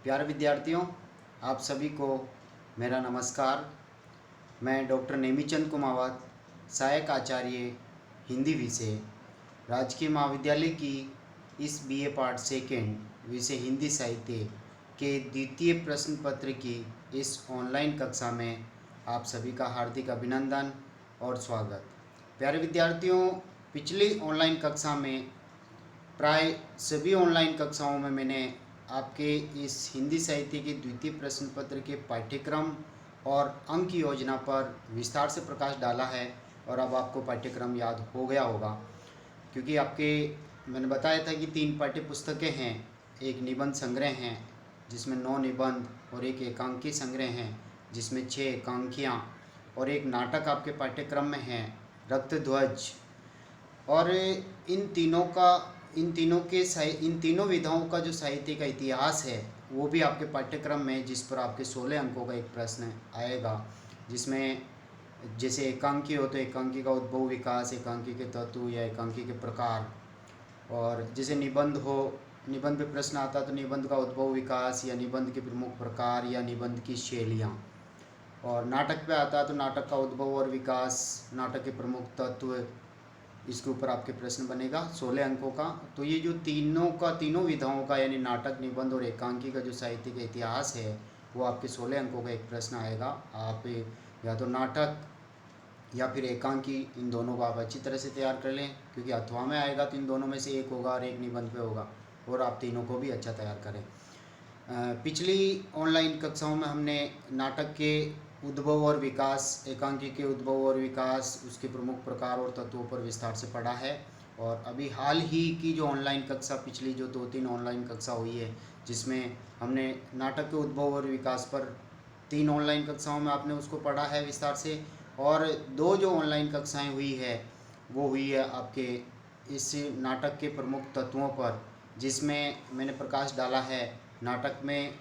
प्यारे विद्यार्थियों, आप सभी को मेरा नमस्कार। मैं डॉक्टर नेमीचंद कुमावत, सहायक आचार्य हिंदी विषय, राजकीय महाविद्यालय की इस बीए पार्ट सेकेंड विषय हिंदी साहित्य के द्वितीय प्रश्न पत्र की इस ऑनलाइन कक्षा में आप सभी का हार्दिक अभिनंदन और स्वागत। प्यारे विद्यार्थियों, पिछली ऑनलाइन कक्षा में प्राय सभी ऑनलाइन कक्षाओं में मैंने आपके इस हिंदी साहित्य के द्वितीय प्रश्न पत्र के पाठ्यक्रम और अंक योजना पर विस्तार से प्रकाश डाला है और अब आपको पाठ्यक्रम याद हो गया होगा, क्योंकि मैंने बताया था कि 3 पाठ्य पुस्तकें हैं। एक निबंध संग्रह हैं जिसमें 9 निबंध और एक एकांकी संग्रह हैं जिसमें 6 एकांकियाँ और एक नाटक आपके पाठ्यक्रम में है, रक्तध्वज। और इन तीनों विधाओं का जो साहित्य का इतिहास है वो भी आपके पाठ्यक्रम में, जिस पर आपके 16 अंकों का एक प्रश्न आएगा, जिसमें जैसे एकांकी हो तो एकांकी का उद्भव विकास, एकांकी के तत्व या एकांकी के प्रकार। और जैसे निबंध पे प्रश्न आता तो निबंध का उद्भव विकास या निबंध के प्रमुख प्रकार या निबंध की शैलियाँ। और नाटक पे आता तो नाटक का उद्भव और विकास, नाटक के प्रमुख तत्व, इसके ऊपर आपके प्रश्न बनेगा 16 अंकों का। तो ये जो तीनों विधाओं का यानी नाटक, निबंध और एकांकी का जो साहित्य का इतिहास है वो आपके 16 अंकों का एक प्रश्न आएगा। आप या तो नाटक या फिर एकांकी, इन दोनों को आप अच्छी तरह से तैयार कर लें, क्योंकि अथवा में आएगा तो इन दोनों में से एक होगा और एक निबंध पे होगा, और आप तीनों को भी अच्छा तैयार करें। पिछली ऑनलाइन कक्षाओं में हमने नाटक के उद्भव और विकास, एकांकी के उद्भव और विकास, उसके प्रमुख प्रकार और तत्वों पर विस्तार से पढ़ा है। और अभी हाल ही की जो ऑनलाइन कक्षा, पिछली जो 2-3 ऑनलाइन कक्षा हुई है, जिसमें हमने नाटक के उद्भव और विकास पर 3 ऑनलाइन कक्षाओं में आपने उसको पढ़ा है विस्तार से। और 2 जो ऑनलाइन कक्षाएं हुई है वो हुई है आपके इस नाटक के प्रमुख तत्वों पर, जिसमें मैंने प्रकाश डाला है नाटक में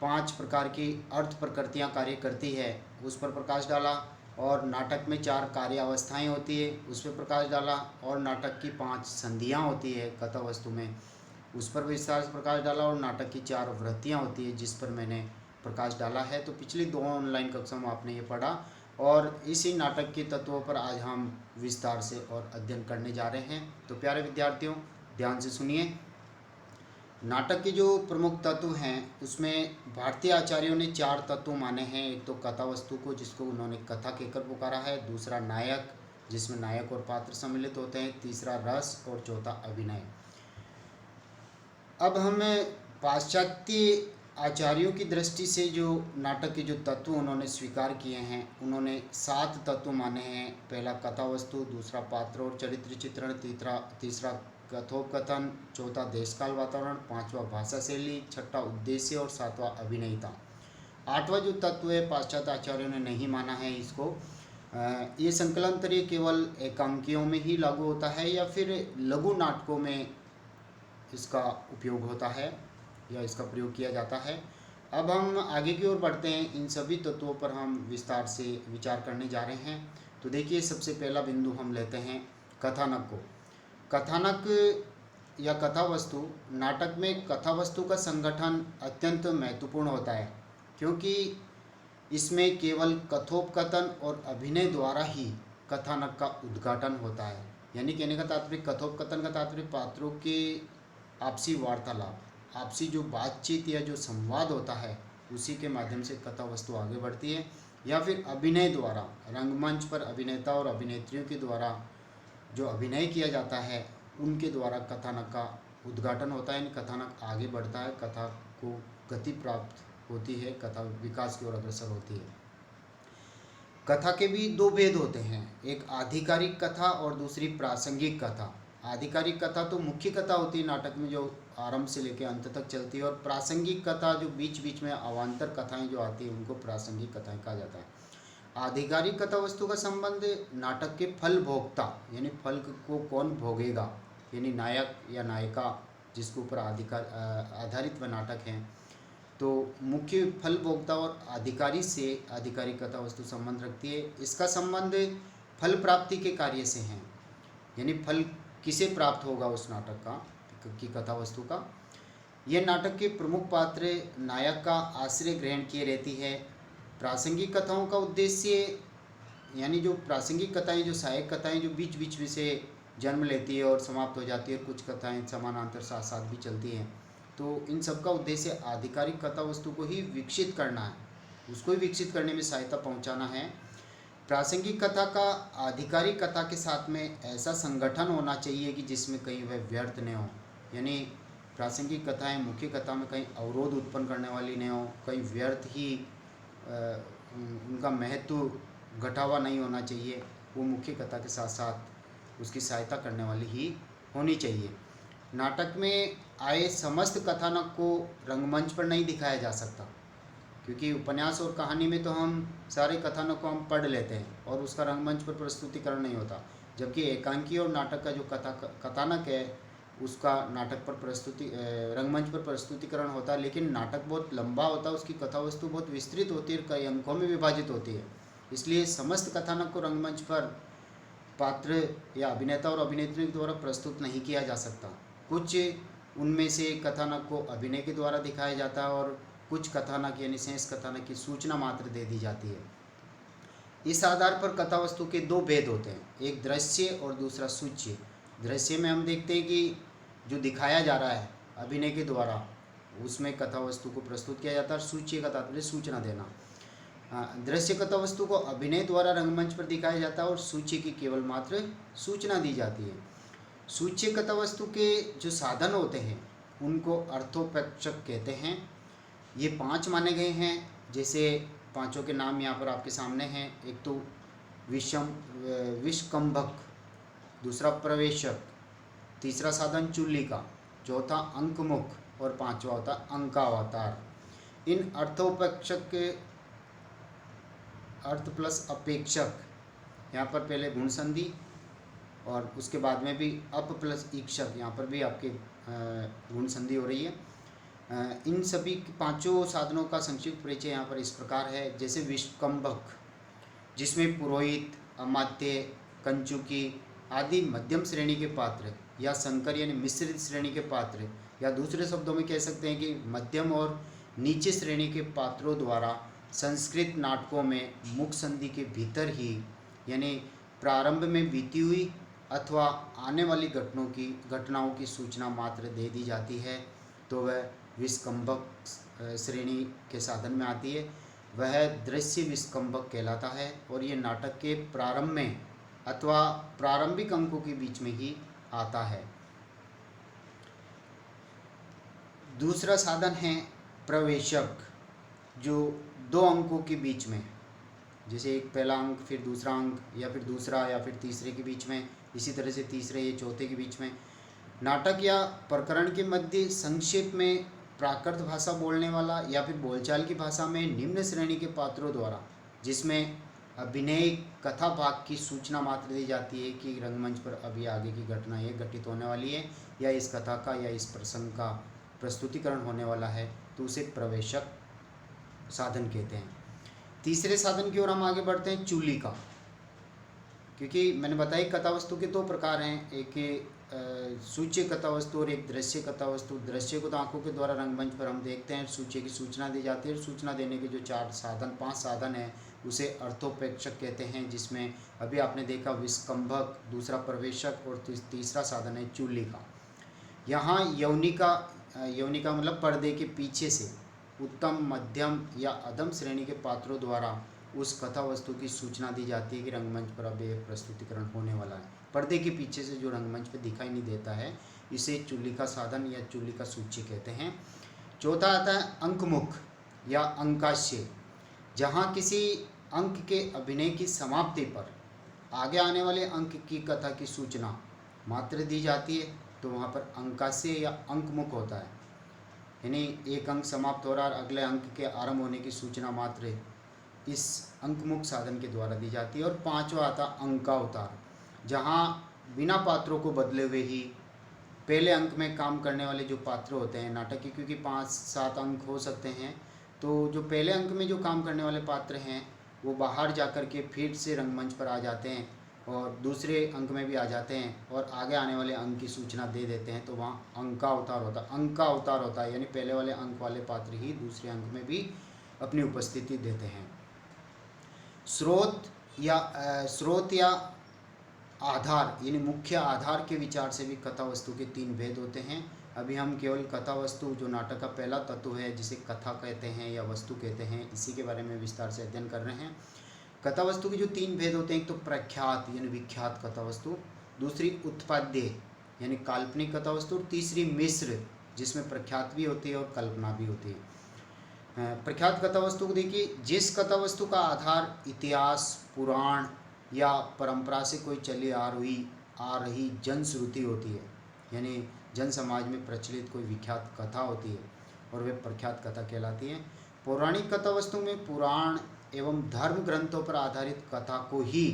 5 प्रकार की अर्थ प्रकृतियाँ कार्य करती है, उस पर प्रकाश डाला। और नाटक में 4 कार्य अवस्थाएँ होती है, उस पर प्रकाश डाला। और नाटक की 5 संधियाँ होती है कथा वस्तु में, उस पर विस्तार से प्रकाश डाला। और नाटक की 4 वृत्तियाँ होती है, जिस पर मैंने प्रकाश डाला है। तो पिछली 2 ऑनलाइन कक्षा में आपने ये पढ़ा, और इसी नाटक के तत्वों पर आज हम विस्तार से और अध्ययन करने जा रहे हैं। तो प्यारे विद्यार्थियों, ध्यान से सुनिए। नाटक के जो प्रमुख तत्व हैं उसमें भारतीय आचार्यों ने 4 तत्व माने हैं। एक तो कथा वस्तु को, जिसको उन्होंने कथा कहकर पुकारा है। दूसरा नायक, जिसमें नायक और पात्र सम्मिलित होते हैं। तीसरा रस, और चौथा अभिनय। अब हम पाश्चात्य आचार्यों की दृष्टि से जो नाटक के जो तत्व उन्होंने स्वीकार किए हैं, उन्होंने 7 तत्व माने हैं। पहला कथा वस्तु, दूसरा पात्र और चरित्र चित्रण, तीसरा कथोपकथन, चौथा देशकाल वातावरण, 5वां भाषा शैली, 6ठा उद्देश्य और 7वां अभिनयता। 8वां जो तत्व है पाश्चात्य आचार्यों ने नहीं माना है इसको। ये संकलनतरीय केवल एकांकियों में ही लागू होता है या फिर लघु नाटकों में इसका उपयोग होता है या इसका प्रयोग किया जाता है। अब हम आगे की ओर बढ़ते हैं, इन सभी तत्वों पर हम विस्तार से विचार करने जा रहे हैं। तो देखिए, सबसे पहला बिंदु हम लेते हैं कथानक को। कथानक या कथा वस्तु, नाटक में कथा वस्तु का संगठन अत्यंत महत्वपूर्ण होता है, क्योंकि इसमें केवल कथोपकथन और अभिनय द्वारा ही कथानक का उद्घाटन होता है। यानी कहने का तात्पर्य, कथोपकथन का तात्पर्य पात्रों के आपसी वार्तालाप, आपसी जो बातचीत या जो संवाद होता है, उसी के माध्यम से कथा वस्तु आगे बढ़ती है। या फिर अभिनय द्वारा, रंगमंच पर अभिनेता और अभिनेत्रियों के द्वारा जो अभिनय किया जाता है, उनके द्वारा कथानक का उद्घाटन होता है, यानी कथानक आगे बढ़ता है, कथा को गति प्राप्त होती है, कथा विकास की ओर अग्रसर होती है। कथा के भी 2 भेद होते हैं, एक आधिकारिक कथा और दूसरी प्रासंगिक कथा। आधिकारिक कथा तो मुख्य कथा होती है नाटक में, जो आरंभ से लेकर अंत तक चलती है, और प्रासंगिक कथा जो बीच बीच में अवान्तर कथाएं जो आती हैं, उनको प्रासंगिक कथाएं कहा जाता है। आधिकारिक कथा वस्तु का संबंध नाटक के फल भोक्ता, यानी फल को कौन भोगेगा, यानी नायक या नायिका, जिसके ऊपर आधारित वह नाटक है, तो मुख्य फल भोक्ता और अधिकारी से आधिकारिक कथा वस्तु संबंध रखती है। इसका संबंध फल प्राप्ति के कार्य से है, यानी फल किसे प्राप्त होगा उस नाटक का, की कथा वस्तु का। यह नाटक के प्रमुख पात्र नायक का आश्रय ग्रहण किए रहती है। प्रासंगिक कथाओं का उद्देश्य, यानी जो प्रासंगिक कथाएं, जो सहायक कथाएं जो बीच बीच में से जन्म लेती है और समाप्त हो जाती है, और कुछ कथाएं समानांतर साथ साथ भी चलती हैं, तो इन सब का उद्देश्य आधिकारिक कथा वस्तु को ही विकसित करना है, उसको ही विकसित करने में सहायता पहुंचाना है। प्रासंगिक कथा का आधिकारिक कथा के साथ में ऐसा संगठन होना चाहिए कि जिसमें कहीं वह व्यर्थ न हो, यानी प्रासंगिक कथाएं मुख्य कथा में कहीं अवरोध उत्पन्न करने वाली न हो, कहीं व्यर्थ ही उनका महत्व घटा हुआ नहीं होना चाहिए, वो मुख्य कथा के साथ साथ उसकी सहायता करने वाली ही होनी चाहिए। नाटक में आए समस्त कथानक को रंगमंच पर नहीं दिखाया जा सकता, क्योंकि उपन्यास और कहानी में तो हम सारे कथानक को हम पढ़ लेते हैं और उसका रंगमंच पर प्रस्तुतिकरण नहीं होता, जबकि एकांकी और नाटक का जो कथानक है उसका नाटक पर रंगमंच पर प्रस्तुतिकरण होता है। लेकिन नाटक बहुत लंबा होता है, उसकी कथा वस्तु बहुत विस्तृत होती है, कई अंकों में विभाजित होती है, इसलिए समस्त कथानक को रंगमंच पर पात्र या अभिनेता और अभिनेत्री के द्वारा प्रस्तुत नहीं किया जा सकता। कुछ उनमें से कथानक को अभिनय के द्वारा दिखाया जाता है और कुछ कथानक यानी शेष कथानक की सूचना मात्र दे दी जाती है। इस आधार पर कथा वस्तु के दो भेद होते हैं, एक दृश्य और दूसरा सूच्य। दृश्य में हम देखते हैं कि जो दिखाया जा रहा है अभिनय के द्वारा, उसमें कथा वस्तु को प्रस्तुत किया जाता है। सूच्य का तात्पर्य सूचना देना। दृश्य कथा वस्तु को अभिनय द्वारा रंगमंच पर दिखाया जाता है और सूच्य की केवल मात्र सूचना दी जाती है। सूच्य कथा वस्तु के जो साधन होते हैं उनको अर्थोपेक्षक कहते हैं। ये 5 माने गए हैं, जैसे पांचों के नाम यहाँ पर आपके सामने हैं। एक तो विष्कंभक, दूसरा प्रवेशक, तीसरा साधन चुल्लिका, चौथा अंकमुख और पांचवा होता अंकावतार। इन अर्थोपेक्षक के अर्थ प्लस अपेक्षक, यहाँ पर पहले गुण संधि और उसके बाद में भी अप प्लस ईक्षक, यहाँ पर भी आपके गुण संधि हो रही है। इन सभी पांचों साधनों का संक्षिप्त परिचय यहाँ पर इस प्रकार है। जैसे विष्कंभक, जिसमें पुरोहित, अमात्य, कंचुकी आदि मध्यम श्रेणी के पात्र या संकर यानी मिश्रित श्रेणी के पात्र, या दूसरे शब्दों में कह सकते हैं कि मध्यम और नीचे श्रेणी के पात्रों द्वारा संस्कृत नाटकों में मुख संधि के भीतर ही, यानी प्रारंभ में बीती हुई अथवा आने वाली घटनाओं की सूचना मात्र दे दी जाती है, तो वह विष्कंभक श्रेणी के साधन में आती है। वह दृश्य विष्कंभक कहलाता है और ये नाटक के प्रारंभ में अथवा प्रारंभिक अंकों के बीच में ही आता है। दूसरा साधन है प्रवेशक, जो 2 अंकों के बीच में, जैसे एक पहला अंक फिर दूसरा अंक, या फिर दूसरा या फिर तीसरे के बीच में, इसी तरह से तीसरे या चौथे के बीच में। नाटक या प्रकरण के मध्य संक्षेप में प्राकृत भाषा बोलने वाला या फिर बोलचाल की भाषा में निम्न श्रेणी के पात्रों द्वारा, जिसमें अभिनय कथा भाग की सूचना मात्र दी जाती है कि रंगमंच पर अभी आगे की घटना ये घटित होने वाली है या इस कथा का या इस प्रसंग का प्रस्तुतिकरण होने वाला है, तो उसे प्रवेशक साधन कहते हैं। तीसरे साधन की ओर हम आगे बढ़ते हैं, चुल्लिका। क्योंकि मैंने बताया कथा वस्तु के 2 प्रकार हैं, एक सूच्य कथा वस्तु और एक दृश्य कथा वस्तु। दृश्य को तो आंखों के द्वारा रंगमंच पर हम देखते हैं, सूच्य की सूचना दी जाती है। सूचना देने के जो 5 साधन हैं उसे अर्थोपेक्षक कहते हैं, जिसमें अभी आपने देखा विष्कंभक, दूसरा प्रवेशक और तीसरा साधन है चुल्लिका। यहाँ यौनिका मतलब पर्दे के पीछे से उत्तम, मध्यम या अधम श्रेणी के पात्रों द्वारा उस कथा वस्तु की सूचना दी जाती है कि रंगमंच पर अब एक प्रस्तुतिकरण होने वाला है। पर्दे के पीछे से जो रंगमंच पर दिखाई नहीं देता है, इसे चुल्लिका साधन या चुल्लिका सूच्य कहते हैं। चौथा आता है अंकमुख या अंकाश्य, जहाँ किसी अंक के अभिनय की समाप्ति पर आगे आने वाले अंक की कथा की सूचना मात्र दी जाती है, तो वहाँ पर अंकाश्य या अंकमुख होता है। यानी एक अंक समाप्त हो रहा है, अगले अंक के आरंभ होने की सूचना मात्र इस अंकमुख साधन के द्वारा दी जाती है। और पांचवा आता अंकावतार, जहाँ बिना पात्रों को बदले हुए ही पहले अंक में काम करने वाले जो पात्र होते हैं नाटक के, क्योंकि 5-7 अंक हो सकते हैं, तो जो पहले अंक में जो काम करने वाले पात्र हैं वो बाहर जाकर के फिर से रंगमंच पर आ जाते हैं और दूसरे अंक में भी आ जाते हैं और आगे आने वाले अंक की सूचना दे देते हैं, तो वहाँ अंक का अवतार होता है, यानी पहले वाले अंक वाले पात्र ही दूसरे अंक में भी अपनी उपस्थिति देते हैं। स्रोत या आधार यानी मुख्य आधार के विचार से भी कथा वस्तु के 3 भेद होते हैं। अभी हम केवल कथा वस्तु जो नाटक का पहला तत्व है, जिसे कथा कहते हैं या वस्तु कहते हैं, इसी के बारे में विस्तार से अध्ययन कर रहे हैं। कथा वस्तु के जो 3 भेद होते हैं, एक तो प्रख्यात यानी विख्यात कथा वस्तु, दूसरी उत्पाद्य यानी काल्पनिक कथा वस्तु, और तीसरी मिश्र जिसमें प्रख्यात भी होती है और कल्पना भी होती है। प्रख्यात कथा वस्तु को देखिए, जिस कथा वस्तु का आधार इतिहास, पुराण या परंपरा से कोई चली आ रही जनश्रुति होती है, यानी जन समाज में प्रचलित कोई विख्यात कथा होती है और वे प्रख्यात कथा कहलाती है। पौराणिक कथा वस्तु में पुराण एवं धर्म ग्रंथों पर आधारित कथा को ही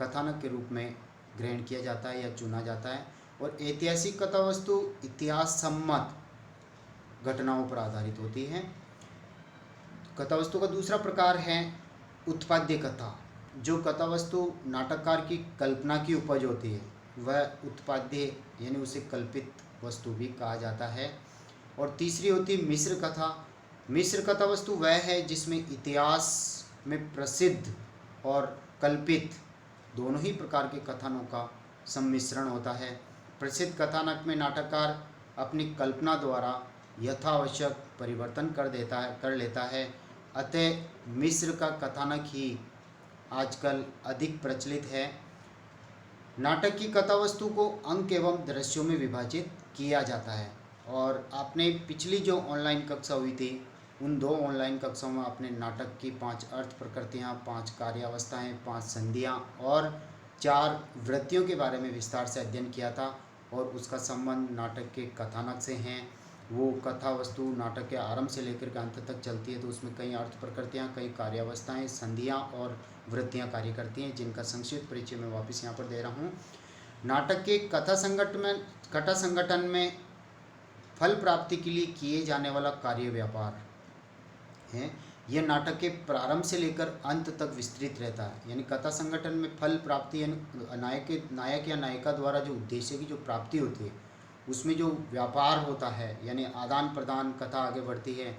कथानक के रूप में ग्रहण किया जाता है या चुना जाता है, और ऐतिहासिक कथा वस्तु इतिहास सम्मत घटनाओं पर आधारित होती है। कथा वस्तु का दूसरा प्रकार है उत्पाद्य कथा। जो कथा वस्तु नाटककार की कल्पना की उपज होती है वह उत्पाद्य यानी उसे कल्पित वस्तु भी कहा जाता है। और तीसरी होती है मिश्र कथा। मिश्र कथा वस्तु वह है जिसमें इतिहास में प्रसिद्ध और कल्पित दोनों ही प्रकार के कथनों का सम्मिश्रण होता है। प्रसिद्ध कथानक में नाटककार अपनी कल्पना द्वारा यथावश्यक परिवर्तन कर लेता है। अतः मिश्र का कथानक ही आजकल अधिक प्रचलित है। नाटक की कथा वस्तु को अंक एवं दृश्यों में विभाजित किया जाता है। और आपने पिछली जो ऑनलाइन कक्षा हुई थी, उन 2 ऑनलाइन कक्षाओं में आपने नाटक की 5 अर्थ प्रकृतियाँ, 5 कार्यावस्थाएँ, 5 संधियाँ और 4 वृत्तियों के बारे में विस्तार से अध्ययन किया था, और उसका संबंध नाटक के कथानक से हैं। वो कथा वस्तु नाटक के आरंभ से लेकर के अंत तक चलती है, तो उसमें कई अर्थ प्रकृतियाँ, कई कार्यावस्थाएँ, संधियाँ और वृत्तियाँ कार्य करती हैं, जिनका संक्षिप्त परिचय मैं वापस यहाँ पर दे रहा हूँ। नाटक के कथा संगठन में फल प्राप्ति के लिए किए जाने वाला कार्य व्यापार है, यह नाटक के प्रारंभ से लेकर अंत तक विस्तृत रहता है। यानी कथा संगठन में फल प्राप्ति यानी नायक या नायिका द्वारा जो उद्देश्य की जो प्राप्ति होती है, उसमें जो व्यापार होता है यानी आदान प्रदान, कथा आगे बढ़ती है,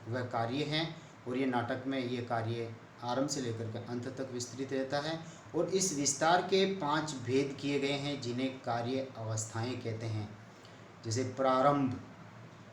वह कार्य है। और ये नाटक में ये कार्य आरंभ से लेकर के अंत तक विस्तृत रहता है। और इस विस्तार के 5 भेद किए गए हैं, जिन्हें कार्य अवस्थाएं कहते हैं। जैसे प्रारंभ,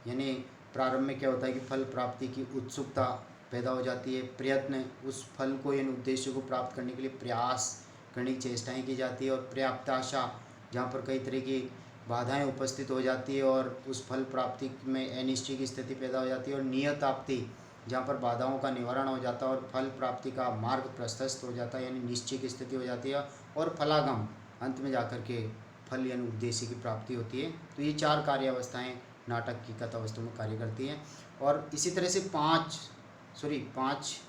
यानी प्रारंभ में क्या होता है कि फल प्राप्ति की उत्सुकता पैदा हो जाती है। प्रयत्न, उस फल को यानी उद्देश्य को प्राप्त करने के लिए प्रयास करने की चेष्टाएँ की जाती है। और पर्याप्ताशा, जहाँ पर कई तरह की बाधाएं उपस्थित हो जाती है और उस फल प्राप्ति में अनिश्चय की स्थिति पैदा हो जाती है। और नियताप्ति, जहाँ पर बाधाओं का निवारण हो जाता है और फल प्राप्ति का मार्ग प्रशस्त हो जाता है, यानी निश्चय की स्थिति हो जाती है। और फलागम, अंत में जाकर के फल यानी उद्देश्य की प्राप्ति होती है। तो ये 4 कार्यावस्थाएं नाटक की कथा वस्तु में कार्य करती हैं। और इसी तरह से 5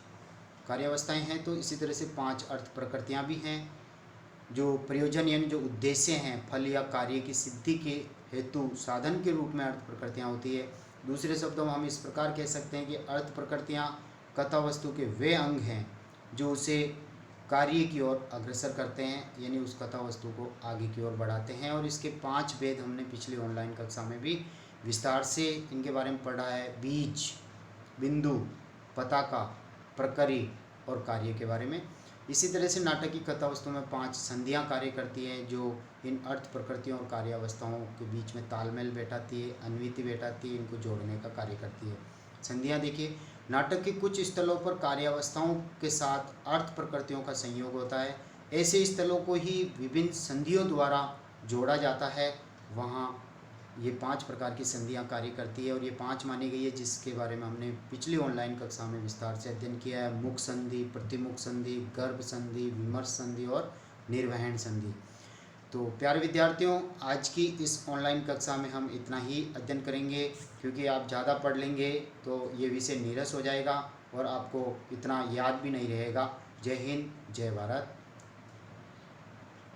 कार्यावस्थाएं हैं, तो इसी तरह से 5 अर्थ प्रकृतियाँ भी हैं। जो प्रयोजन यानी जो उद्देश्य हैं, फल या कार्य की सिद्धि के हेतु साधन के रूप में अर्थ प्रकृतियाँ होती है। दूसरे शब्दों में हम इस प्रकार कह सकते हैं कि अर्थ प्रकृतियाँ कथा वस्तु के वे अंग हैं जो उसे कार्य की ओर अग्रसर करते हैं, यानी उस कथा वस्तु को आगे की ओर बढ़ाते हैं। और इसके 5 भेद हमने पिछली ऑनलाइन कक्षा में भी विस्तार से इनके बारे में पढ़ा है। बीज, बिंदु, पताका, प्रकरी और कार्य के बारे में। इसी तरह से नाटक की कथा वस्तु में 5 संधियाँ कार्य करती हैं, जो इन अर्थ प्रकृतियों और कार्यावस्थाओं के बीच में तालमेल बैठाती है, अन्विति बैठाती है, इनको जोड़ने का कार्य करती है। संधियाँ देखिए, नाटक के कुछ स्थलों पर कार्यावस्थाओं के साथ अर्थ प्रकृतियों का संयोग होता है। ऐसे स्थलों को ही विभिन्न संधियों द्वारा जोड़ा जाता है। वहाँ ये 5 प्रकार की संधियाँ कार्य करती है, और ये 5 मानी गई है, जिसके बारे में हमने पिछली ऑनलाइन कक्षा में विस्तार से अध्ययन किया है। मुख संधि, प्रतिमुख संधि, गर्भ संधि, विमर्श संधि और निर्वहन संधि। तो प्यारे विद्यार्थियों, आज की इस ऑनलाइन कक्षा में हम इतना ही अध्ययन करेंगे, क्योंकि आप ज़्यादा पढ़ लेंगे तो ये विषय नीरस हो जाएगा और आपको इतना याद भी नहीं रहेगा। जय हिंद, जय भारत।